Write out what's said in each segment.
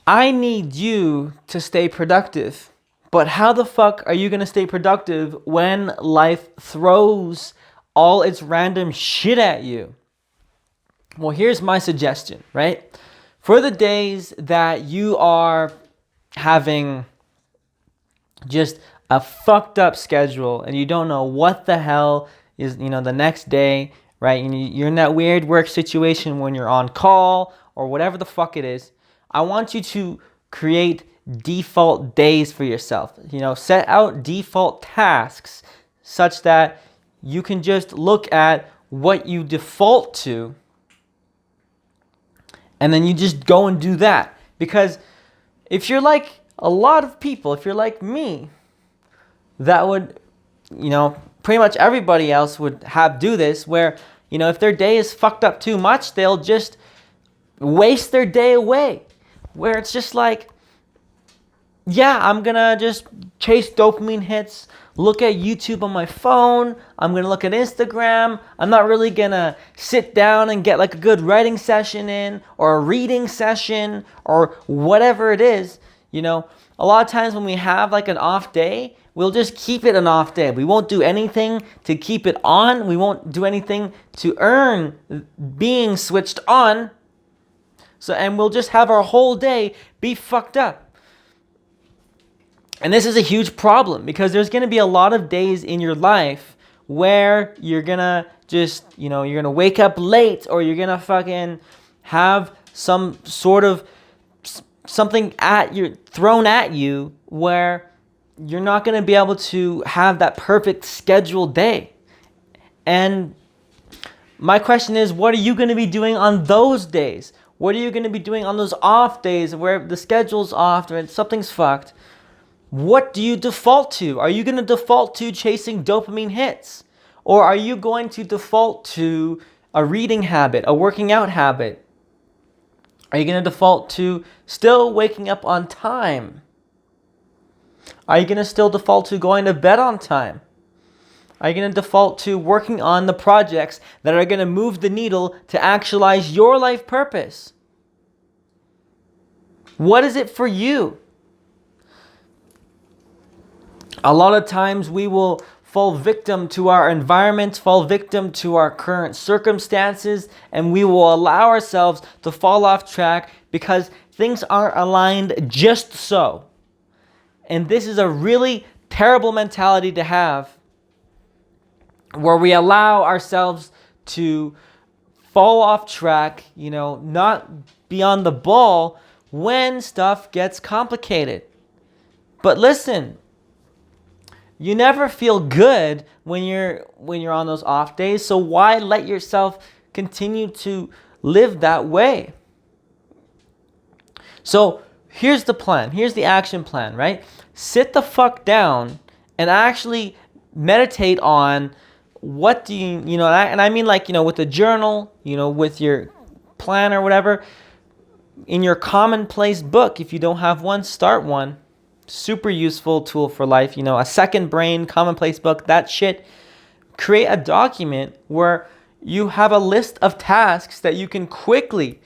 I need you to stay productive. But how the fuck are you going to stay productive when life throws all its random shit at you? Well, here's my suggestion, right? For the days that you are having just a fucked up schedule and you don't know what the hell is, the next day, right? And you're in that weird work situation when you're on call or whatever the fuck it is. I want you to create default days for yourself. Set out default tasks such that you can just look at what you default to and then you just go and do that. Because if you're like a lot of people, if you're like me, that would, pretty much everybody else would do this where, if their day is fucked up too much, they'll just waste their day away. Where it's just like, yeah, I'm gonna just chase dopamine hits, look at YouTube on my phone, I'm gonna look at Instagram, I'm not really gonna sit down and get like a good writing session in or a reading session or whatever it is. A lot of times when we have like an off day, we'll just keep it an off day. We won't do anything to keep it on. We won't do anything to earn being switched on. And we'll just have our whole day be fucked up. And this is a huge problem because there's going to be a lot of days in your life where you're going to just, you're going to wake up late or you're going to fucking have some sort of something thrown at you where you're not going to be able to have that perfect scheduled day. And my question is, what are you going to be doing on those days? What are you going to be doing on those off days where the schedule's off or something's fucked? What do you default to? Are you going to default to chasing dopamine hits? Or are you going to default to a reading habit, a working out habit? Are you going to default to still waking up on time? Are you going to still default to going to bed on time? Are you going to default to working on the projects that are going to move the needle to actualize your life purpose? What is it for you? A lot of times we will fall victim to our environment, fall victim to our current circumstances, and we will allow ourselves to fall off track because things aren't aligned just so. And this is a really terrible mentality to have, where we allow ourselves to fall off track, not be on the ball when stuff gets complicated. But listen, you never feel good when you're on those off days, so why let yourself continue to live that way? So here's the plan. Here's the action plan, right? Sit the fuck down and actually meditate on what do you, and I mean like, with a journal, with your plan or whatever, in your commonplace book. If you don't have one, start one. Super useful tool for life. A second brain, commonplace book, that shit. Create a document where you have a list of tasks that you can quickly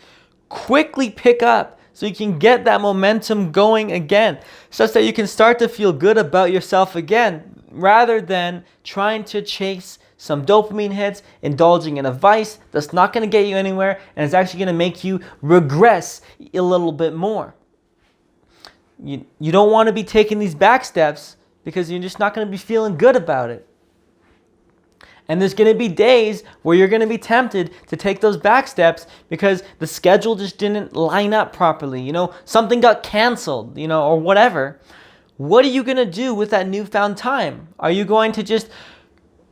pick up so you can get that momentum going again, such that you can start to feel good about yourself again, rather than trying to chase some dopamine hits, indulging in a vice that's not going to get you anywhere and it's actually going to make you regress a little bit more. You don't want to be taking these back steps because you're just not going to be feeling good about it. And there's going to be days where you're going to be tempted to take those back steps because the schedule just didn't line up properly. Something got canceled, or whatever. What are you going to do with that newfound time? Are you going to just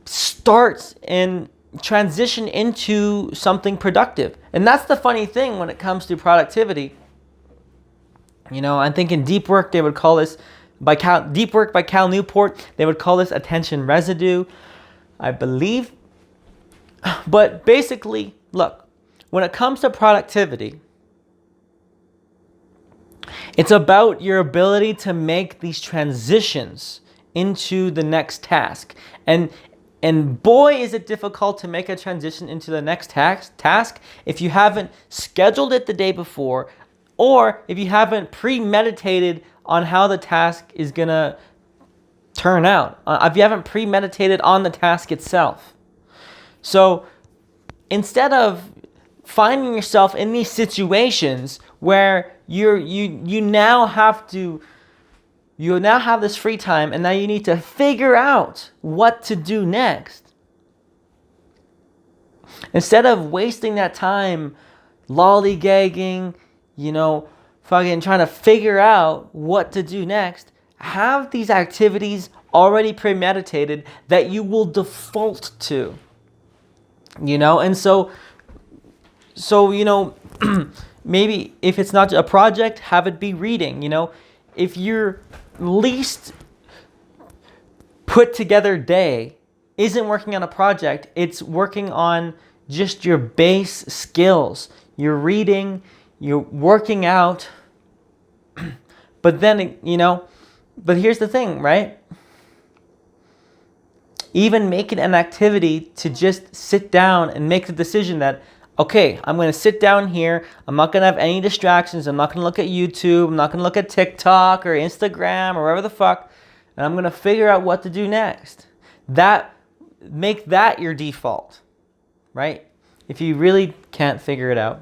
start and transition into something productive? And that's the funny thing when it comes to productivity. I think in deep work, they would call this, Deep Work by Cal Newport, they would call this attention residue, I believe. But basically, look, when it comes to productivity, it's about your ability to make these transitions into the next task. And boy, is it difficult to make a transition into the next task if you haven't scheduled it the day before, or if you haven't premeditated on how the task is going to turn out, if you haven't premeditated on the task itself. So instead of finding yourself in these situations where you now have this free time, and now you need to figure out what to do next. Instead of wasting that time lollygagging, fucking trying to figure out what to do next, have these activities already premeditated that you will default to. And so maybe if it's not a project, have it be reading. If your least put together day isn't working on a project, it's working on just your base skills. You're reading, you're working out, but then, but here's the thing, right? Even make it an activity to just sit down and make the decision that, okay, I'm going to sit down here. I'm not going to have any distractions. I'm not going to look at YouTube. I'm not going to look at TikTok or Instagram or wherever the fuck. And I'm going to figure out what to do next. Make that your default, right? If you really can't figure it out.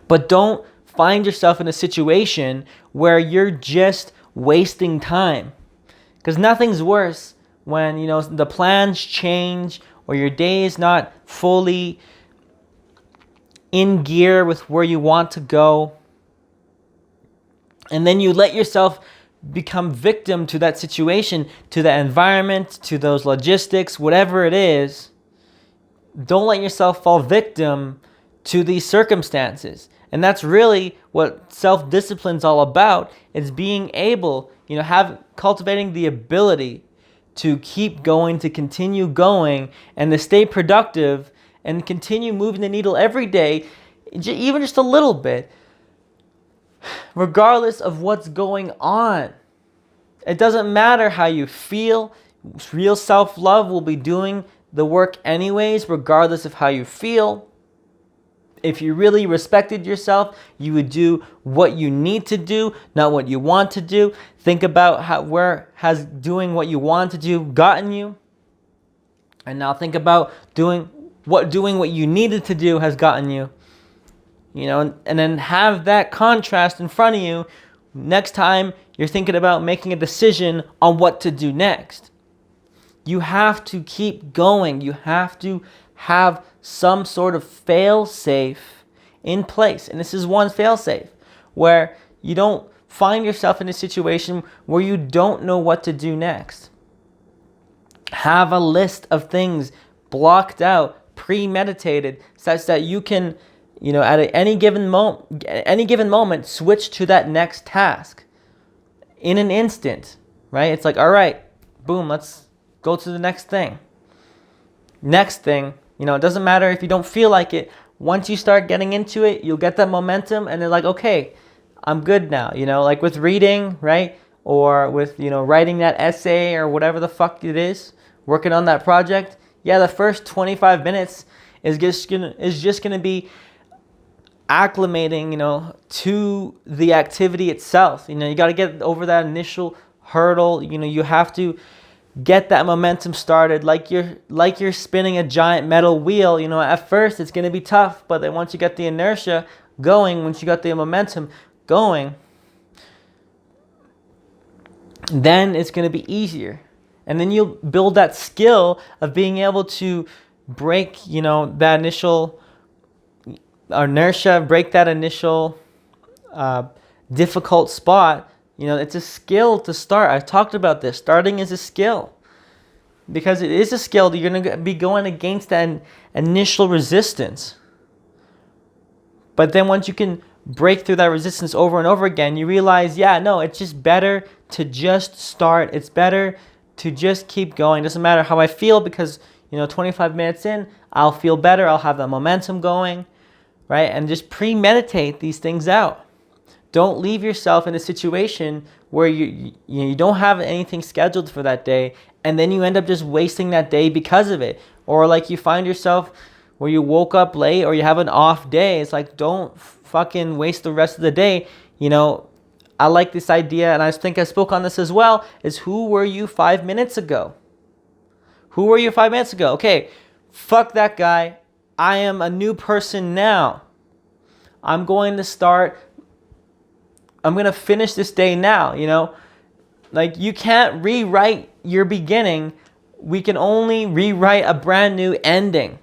But don't find yourself in a situation where you're just wasting time. Because nothing's worse when, the plans change or your day is not fully in gear with where you want to go. And then you let yourself become victim to that situation, to that environment, to those logistics, whatever it is. Don't let yourself fall victim to these circumstances. And that's really what self-discipline is all about. It's being able, cultivating the ability to keep going, to continue going, and to stay productive and continue moving the needle every day, even just a little bit, regardless of what's going on. It doesn't matter how you feel. Real self-love will be doing the work anyways, regardless of how you feel. If you really respected yourself, you would do what you need to do, not what you want to do. Think about where has doing what you want to do gotten you. And now think about doing what you needed to do has gotten you. And then have that contrast in front of you next time you're thinking about making a decision on what to do next. You have to keep going. You have to have some sort of fail-safe in place. And this is one fail-safe where you don't find yourself in a situation where you don't know what to do next. Have a list of things blocked out, premeditated, such that you can, at any given moment, switch to that next task in an instant, right? It's like, all right, boom, let's go to the next thing. Next thing, it doesn't matter if you don't feel like it. Once you start getting into it, you'll get that momentum and they're like, okay, I'm good now. Like with reading, right? Or with, writing that essay or whatever the fuck it is, working on that project. Yeah, the first 25 minutes is just gonna be acclimating, to the activity itself. You got to get over that initial hurdle. You have to get that momentum started like you're spinning a giant metal wheel. At first it's going to be tough, but then once you get the inertia going, once you got the momentum going, then it's going to be easier. And then you'll build that skill of being able to break, that initial inertia, break that initial difficult spot. It's a skill to start. I've talked about this. Starting is a skill. Because it is a skill that you're going to be going against that initial resistance. But then once you can break through that resistance over and over again, you realize, it's just better to just start. It's better to just keep going. It doesn't matter how I feel because, 25 minutes in, I'll feel better. I'll have that momentum going, right? And just premeditate these things out. Don't leave yourself in a situation where you don't have anything scheduled for that day, and then you end up just wasting that day because of it. Or like you find yourself where you woke up late or you have an off day. It's like, don't fucking waste the rest of the day. You know, I like this idea, and I think I spoke on this as well, is who were you 5 minutes ago? Who were you 5 minutes ago? Okay, fuck that guy. I am a new person now. I'm going to finish this day now, you know? Like, you can't rewrite your beginning. We can only rewrite a brand new ending.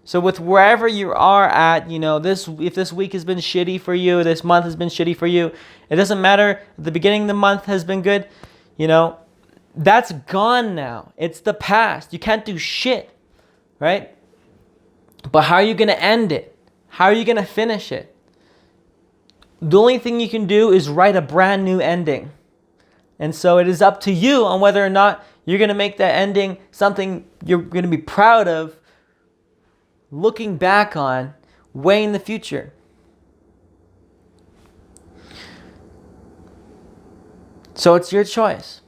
So with wherever you are at, you know, if this week has been shitty for you, this month has been shitty for you, it doesn't matter. The beginning of the month has been good, you know, that's gone now. It's the past. You can't do shit, right? But how are you going to end it? How are you going to finish it? The only thing you can do is write a brand new ending. And so it is up to you on whether or not you're going to make that ending something you're going to be proud of, looking back on, way in the future. So it's your choice.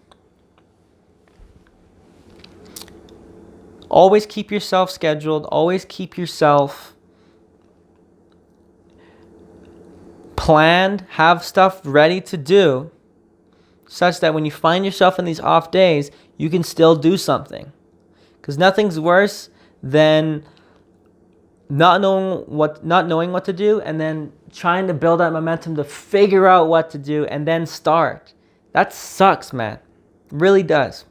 Always keep yourself scheduled. Always keep yourself planned. Have stuff ready to do, such that when you find yourself in these off days, you can still do something. Because nothing's worse than not knowing what to do, and then trying to build that momentum to figure out what to do and then start. That sucks, man. It really does.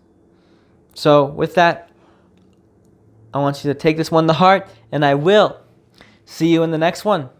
So with that, I want you to take this one to heart, and I will see you in the next one.